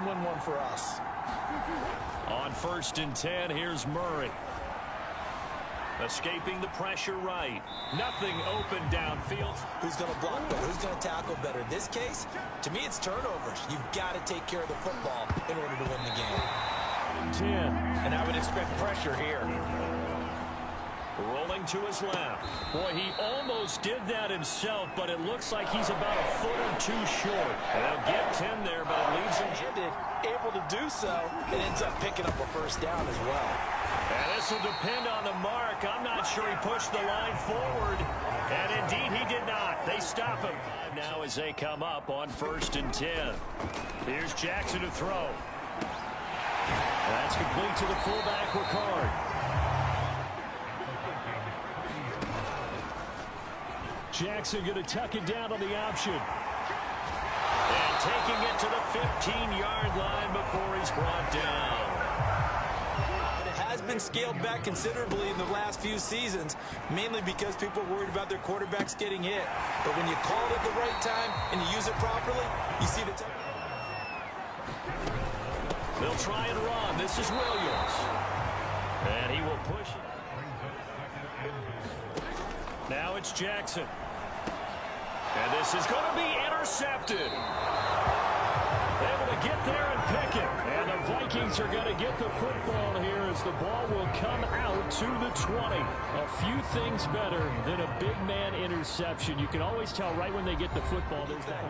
Win one for us. On 1st and 10, here's Murray. Escaping the pressure right. Nothing open downfield. Who's going to block better? Who's going to tackle better? In this case, to me, it's turnovers. You've got to take care of the football in order to win the game. 10. And I would expect pressure here. Rolling to his left. Boy, he almost did that himself, but it looks like he's about a foot or two short. They'll get 10 there, but it leaves him able to do so. It ends up picking up a first down as well. And this will depend on the mark. I'm not sure he pushed the line forward. And indeed, he did not. They stop him. Now as they come up on 1st and 10. Here's Jackson to throw. That's complete to the fullback, Ricard. Jackson going to tuck it down on the option. And taking it to the 15-yard line before he's brought down. It has been scaled back considerably in the last few seasons, mainly because people are worried about their quarterbacks getting hit. But when you call it at the right time and you use it properly, you see the time. They'll try and run. This is Williams. And he will push it. Now it's Jackson. And this is going to be intercepted. Able to get there and pick it. And the Vikings are going to get the football here as the ball will come out to the 20. A few things better than a big man interception. You can always tell right when they get the football. There's that.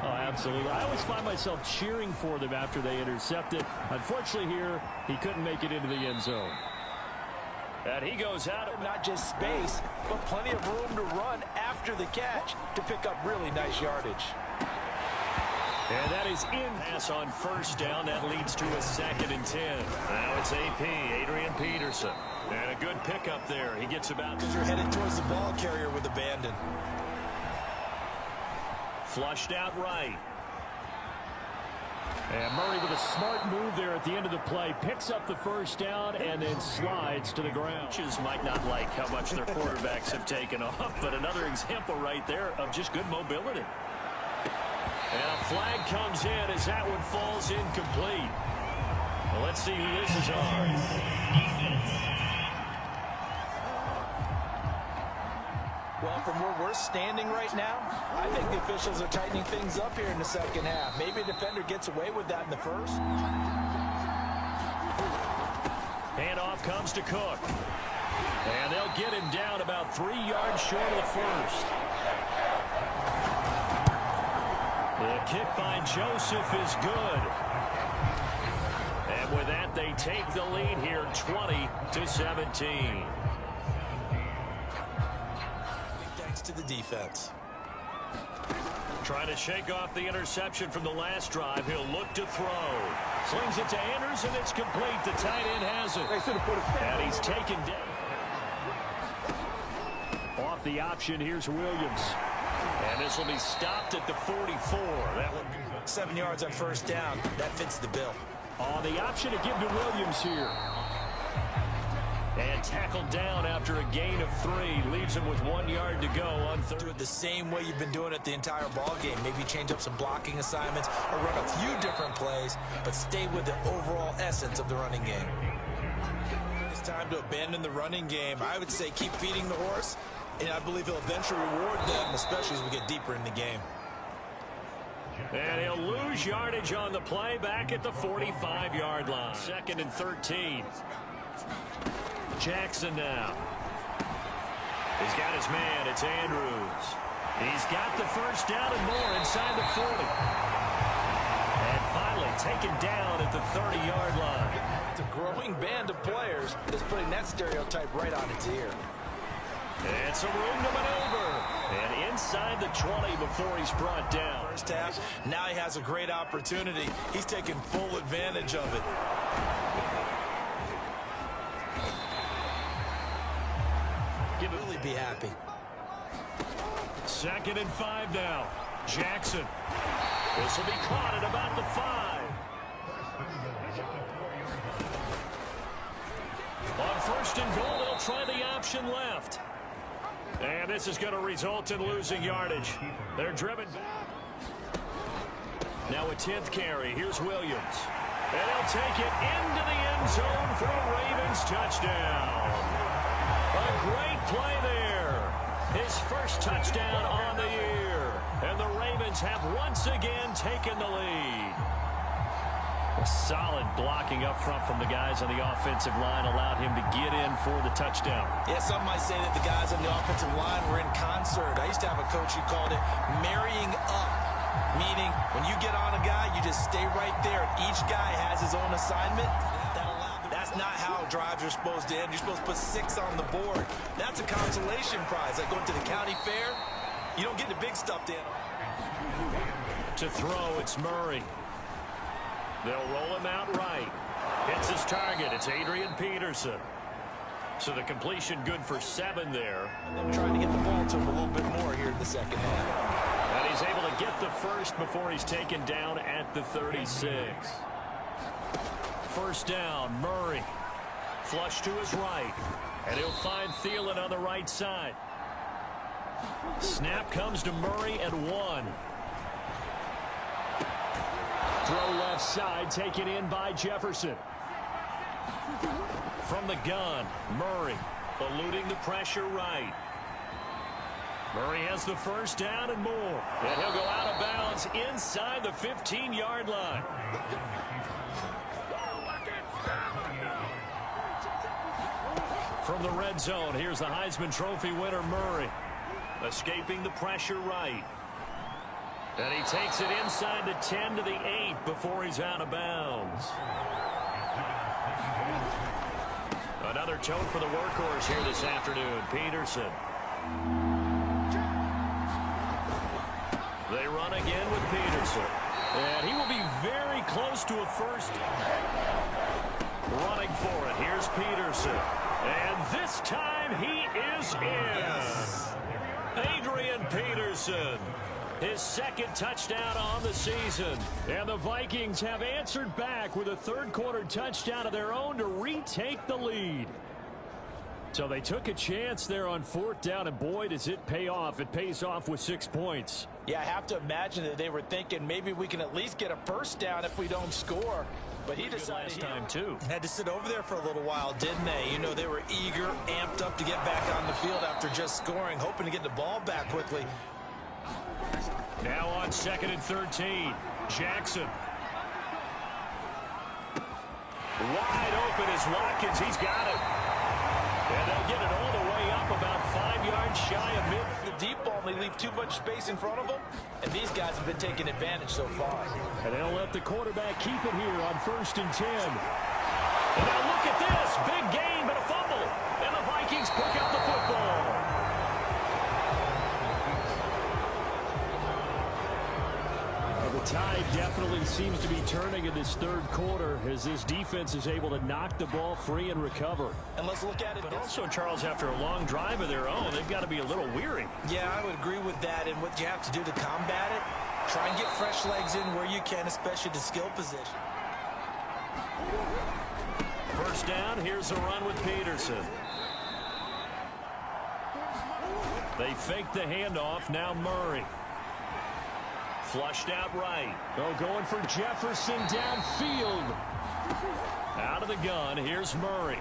Oh, absolutely. I always find myself cheering for them after they intercept it. Unfortunately here, he couldn't make it into the end zone. And he goes out of not just space, but plenty of room to run after the catch to pick up really nice yardage. And that is in. Pass on 1st down. That leads to a 2nd and 10. Now it's AP, Adrian Peterson. And a good pickup there. He gets about. Because you're headed towards the ball carrier with abandon. Flushed out right. And Murray with a smart move there at the end of the play. Picks up the 1st down and then slides to the ground. Coaches might not like how much their quarterbacks have taken off, but another example right there of just good mobility. And a flag comes in as that one falls incomplete. Well, let's see who this is on. Well, from where we're standing right now, I think the officials are tightening things up here in the second half. Maybe a defender gets away with that in the first. Handoff comes to Cook. And they'll get him down about 3 yards short of the first. The kick by Joseph is good. And with that, they take the lead here 20-17. Thanks to the defense. Trying to shake off the interception from the last drive. He'll look to throw. Slings it to Anders, and it's complete. The tight end has it. And he's taken down. Off the option, here's Williams. And this will be stopped at the 44. That will be 7 yards on 1st down. That fits the bill. on the option to give to Williams here. And tackled down after a gain of 3. Leaves him with 1 yard to go on third. Do it the same way you've been doing it the entire ball game. Maybe change up some blocking assignments or run a few different plays, but stay with the overall essence of the running game. It's time to abandon the running game. I would say keep feeding the horse, and I believe he'll eventually reward them, especially as we get deeper in the game. And he'll lose yardage on the play back at the 45-yard line. 2nd and 13. Jackson now. He's got his man. It's Andrews. He's got the first down and more inside the 40. And finally taken down at the 30-yard line. It's a growing band of players that's putting that stereotype right on its ear. It's a room to maneuver. And inside the 20 before he's brought down. First half, now he has a great opportunity. He's taking full advantage of it. Really be happy. 2nd and 5 now. Jackson. This will be caught at about the 5. On 1st and goal, they'll try the option left. And this is going to result in losing yardage. They're driven back. Now a 10th carry. Here's Williams. And he'll take it into the end zone for a Ravens touchdown. A great play there. His first touchdown on the year. And the Ravens have once again taken the lead. A solid blocking up front from the guys on the offensive line allowed him to get in for the touchdown. Yeah, some might say that the guys on the offensive line were in concert. I used to have a coach who called it marrying up, meaning when you get on a guy, you just stay right there. Each guy has his own assignment. That's not how drives are supposed to end. You're supposed to put 6 on the board. That's a consolation prize. Like going to the county fair, you don't get the big stuff, Dan. To throw, it's Murray. They'll roll him out right. Hits his target. It's Adrian Peterson. So the completion good for 7 there. They're trying to get the ball to him a little bit more here in the second half. And he's able to get the first before he's taken down at the 36. First down, Murray. Flush to his right. And he'll find Thielen on the right side. Snap comes to Murray at 1. Throw left side, taken in by Jefferson. From the gun, Murray eluding the pressure right. Murray has the first down and more. And he'll go out of bounds inside the 15-yard line. From the red zone, here's the Heisman Trophy winner, Murray. Escaping the pressure right. And he takes it inside the 10 to the 8 before he's out of bounds. Another tote for the workhorse here this afternoon, Peterson. They run again with Peterson. And he will be very close to a first. Running for it, here's Peterson. And this time he is in. Yes. Adrian Peterson. His second touchdown on the season. And the Vikings have answered back with a third-quarter touchdown of their own to retake the lead. So they took a chance there on 4th down, and boy, does it pay off. It pays off with 6 points. Yeah, I have to imagine that they were thinking maybe we can at least get a first down if we don't score. But he decided last time, too. Had to sit over there for a little while, didn't they? You know, they were eager, amped up to get back on the field after just scoring, hoping to get the ball back quickly. Now on 2nd and 13, Jackson. Wide open is Watkins. He's got it. And they'll get it all the way up about 5 yards shy of mid. The deep ball, they leave too much space in front of them, and these guys have been taking advantage so far. And they'll let the quarterback keep it here on 1st and 10. And now look at this. Big game, but a fumble. And the Vikings pick up the football. The tide definitely seems to be turning in this third quarter as this defense is able to knock the ball free and recover. And let's look at it. But also, Charles, after a long drive of their own, they've got to be a little weary. Yeah, I would agree with that. And what you have to do to combat it, try and get fresh legs in where you can, especially the skill position. First down, here's a run with Peterson. They fake the handoff, now Murray. Flushed out right. Oh, going for Jefferson downfield. Out of the gun, here's Murray.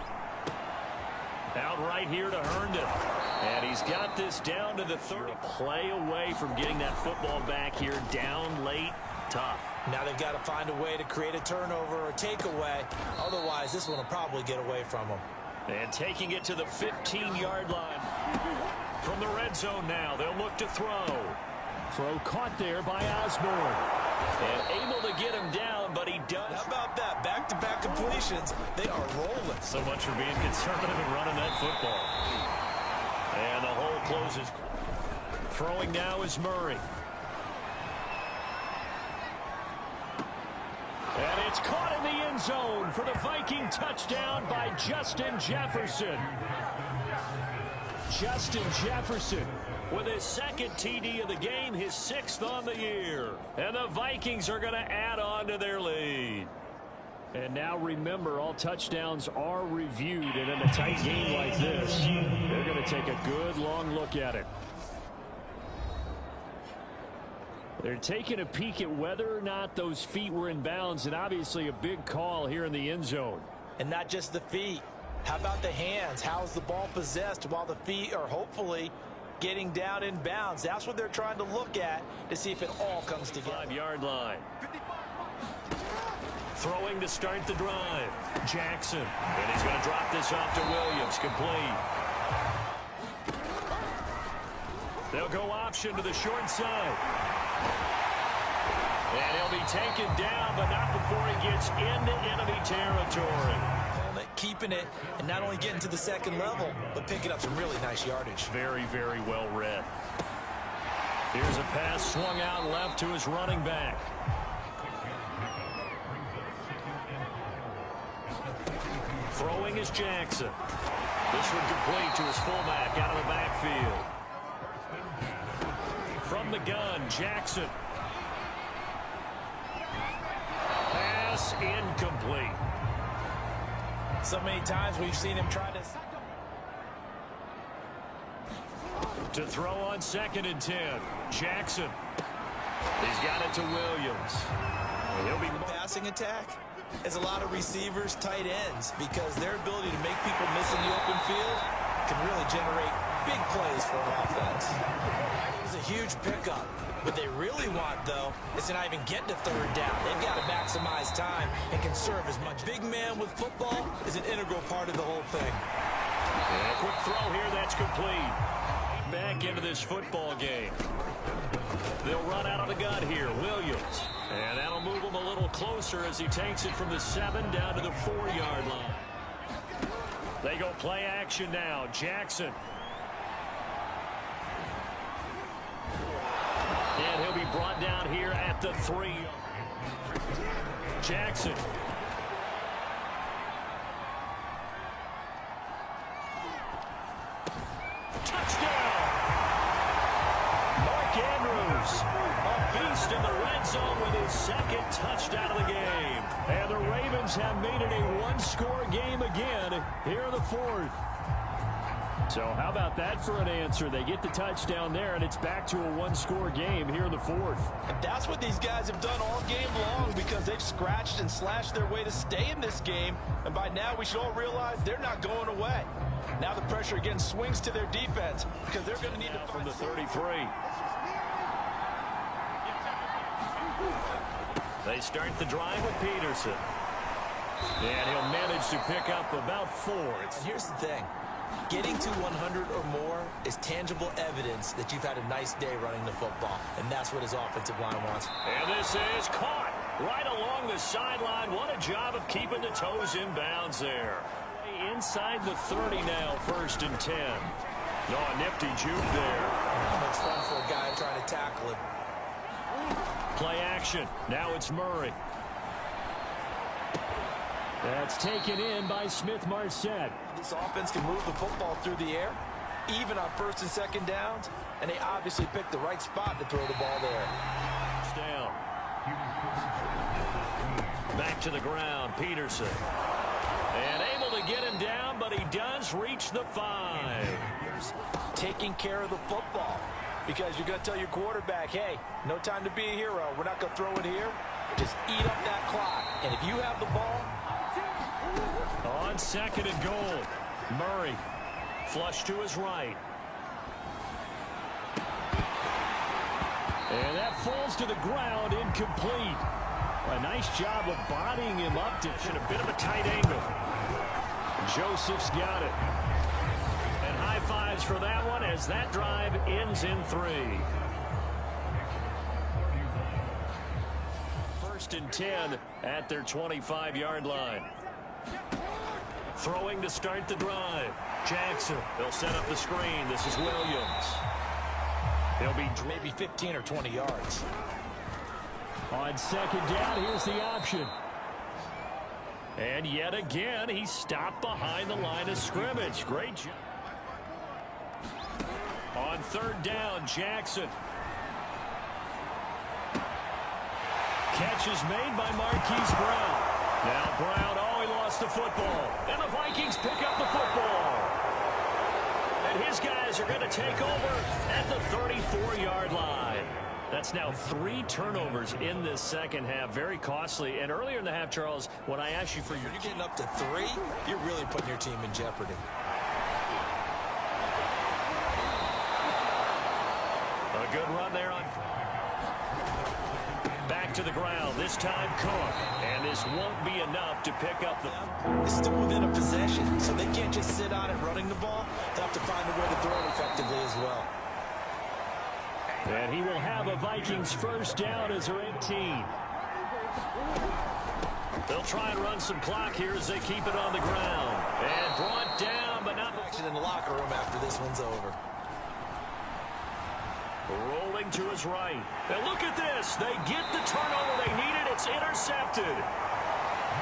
Out right here to Herndon. And he's got this down to the 30. Play away from getting that football back here. Down late, tough. Now they've got to find a way to create a turnover or takeaway. Otherwise, this one will probably get away from them. And taking it to the 15-yard line. From the red zone now, they'll look to throw. Throw caught there by Osborne. And able to get him down, but he does. How about that? Back-to-back completions. They are rolling. So much for being conservative and running that football. And the hole closes. Throwing now is Murray. And it's caught in the end zone for the Viking touchdown by Justin Jefferson. Justin Jefferson with his second TD of the game, his 6th on the year. And the Vikings are going to add on to their lead. And now remember, all touchdowns are reviewed, and in a tight game like this, they're going to take a good long look at it. They're taking a peek at whether or not those feet were in bounds, and obviously a big call here in the end zone. And not just the feet. How about the hands? How is the ball possessed while the feet are hopefully getting down in bounds? That's what they're trying to look at to see if it all comes together. 5-yard line. Throwing to start the drive. Jackson. And he's going to drop this off to Williams. Complete. They'll go option to the short side. And he'll be taken down, but not before he gets into enemy territory. Keeping it and not only getting to the second level, but picking up some really nice yardage. Very, very well read. Here's a pass swung out left to his running back. Throwing is Jackson. This one complete to his fullback out of the backfield. From the gun, Jackson. Pass incomplete. So many times we've seen him try to throw on 2nd and 10. Jackson. He's got it to Williams. He'll be passing attack. There's a lot of receivers, tight ends, because their ability to make people miss in the open field can really generate big plays for an offense. It's a huge pickup. What they really want, though, is to not even get to 3rd down. They've got to maximize time and conserve as much. Big man with football is an integral part of the whole thing. And a quick throw here, that's complete. Back into this football game. They'll run out of the gun here, Williams. And that'll move him a little closer as he takes it from the 7 down to the 4-yard line. They go play action now. Jackson. And he'll be brought down here at the 3. Jackson. Touchdown! Mark Andrews, a beast in the red zone with his 2nd touchdown of the game. And the Ravens have made it a 1-score game again here in the 4th. So how about that for an answer? They get the touchdown there, and it's back to a 1-score game here in the 4th. And that's what these guys have done all game long, because they've scratched and slashed their way to stay in this game. And by now, we should all realize they're not going away. Now the pressure again swings to their defense, because they're going to need to from the 33. They start the drive with Peterson. And he'll manage to pick up about 4. And here's the thing. Getting to 100 or more is tangible evidence that you've had a nice day running the football. And that's what his offensive line wants. And this is caught right along the sideline. What a job of keeping the toes in bounds there. Inside the 30 now, 1st and 10. No, a nifty juke there. How much fun for a guy trying to tackle him. Play action. Now it's Murray. That's taken in by Smith-Marset. This offense can move the football through the air, even on 1st and 2nd downs, and they obviously picked the right spot to throw the ball there. Down. Back to the ground, Peterson. And able to get him down, but he does reach the 5. Taking care of the football, because you're going to tell your quarterback, hey, no time to be a hero. We're not going to throw it here. Just eat up that clock. And if you have the ball, on 2nd and goal, Murray flush to his right. And that falls to the ground, incomplete. A nice job of bodying him up to a bit of a tight angle. Joseph's got it. And high fives for that one as that drive ends in 3. 1st and 10 at their 25-yard line. Throwing to start the drive. Jackson. They'll set up the screen. This is Williams. He'll be maybe 15 or 20 yards. On 2nd down, here's the option. And yet again, he stopped behind the line of scrimmage. Great job. On 3rd down, Jackson. Catch is made by Marquise Brown. Now Brown, oh, he lost the football. And the Vikings pick up the football. And his guys are going to take over at the 34-yard line. That's now 3 turnovers in this second half. Very costly. And earlier in the half, Charles, when I asked you for your... You're getting up to 3, you're really putting your team in jeopardy. A good run there on... Back to the ground. This time Cook. And this won't be enough to pick up the... It's still within a possession, so they can't just sit on it running the ball. They'll have to find a way to throw it effectively as well. And he will have a Vikings first down as they're 18. They'll try and run some clock here as they keep it on the ground. And brought down, but not... Action in the locker room after this one's over. Rolling to his right. And look at this. They get the turnover they needed. It's intercepted.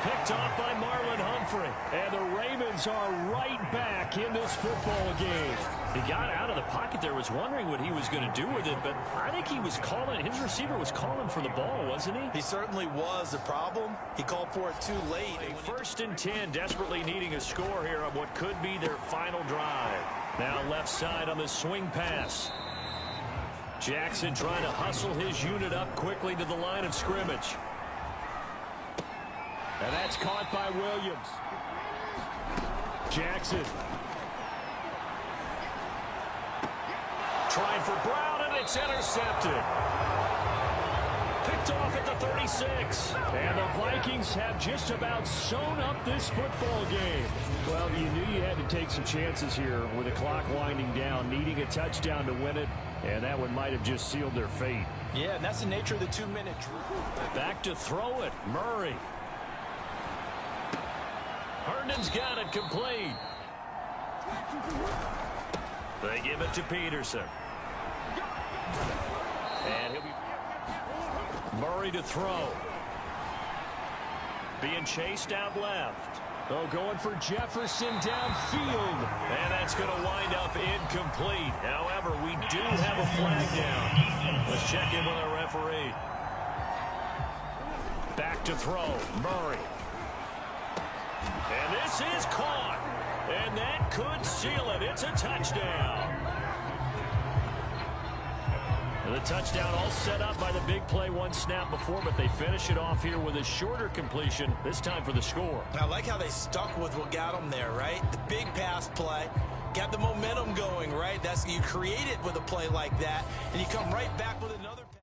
Picked off by Marlon Humphrey. And the Ravens are right back in this football game. He got out of the pocket there, was wondering what he was going to do with it, but I think he was calling, his receiver was calling for the ball, wasn't he? He certainly was. The problem, he called for it too late. First and 10, desperately needing a score here on what could be their final drive. Now left side on the swing pass. Jackson trying to hustle his unit up quickly to the line of scrimmage. And that's caught by Williams. Jackson. Trying for Brown, and it's intercepted. Picked off at the 36. And the Vikings have just about sewn up this football game. Well, you knew you had to take some chances here with the clock winding down, needing a touchdown to win it, and that one might have just sealed their fate. Yeah, and that's the nature of the 2-minute drill. Back to throw it, Murray. Herndon's got it complete. They give it to Peterson. And he'll be... Murray to throw. Being chased out left. Oh, going for Jefferson downfield. And that's going to wind up incomplete. However, we do have a flag down. Let's check in with our referee. Back to throw. Murray. And this is caught. And that could seal it. It's a touchdown. And the touchdown all set up by the big play one snap before, but they finish it off here with a shorter completion, this time for the score. I like how they stuck with what got them there, right? The big pass play, got the momentum going, right? You create it with a play like that, and you come right back with it.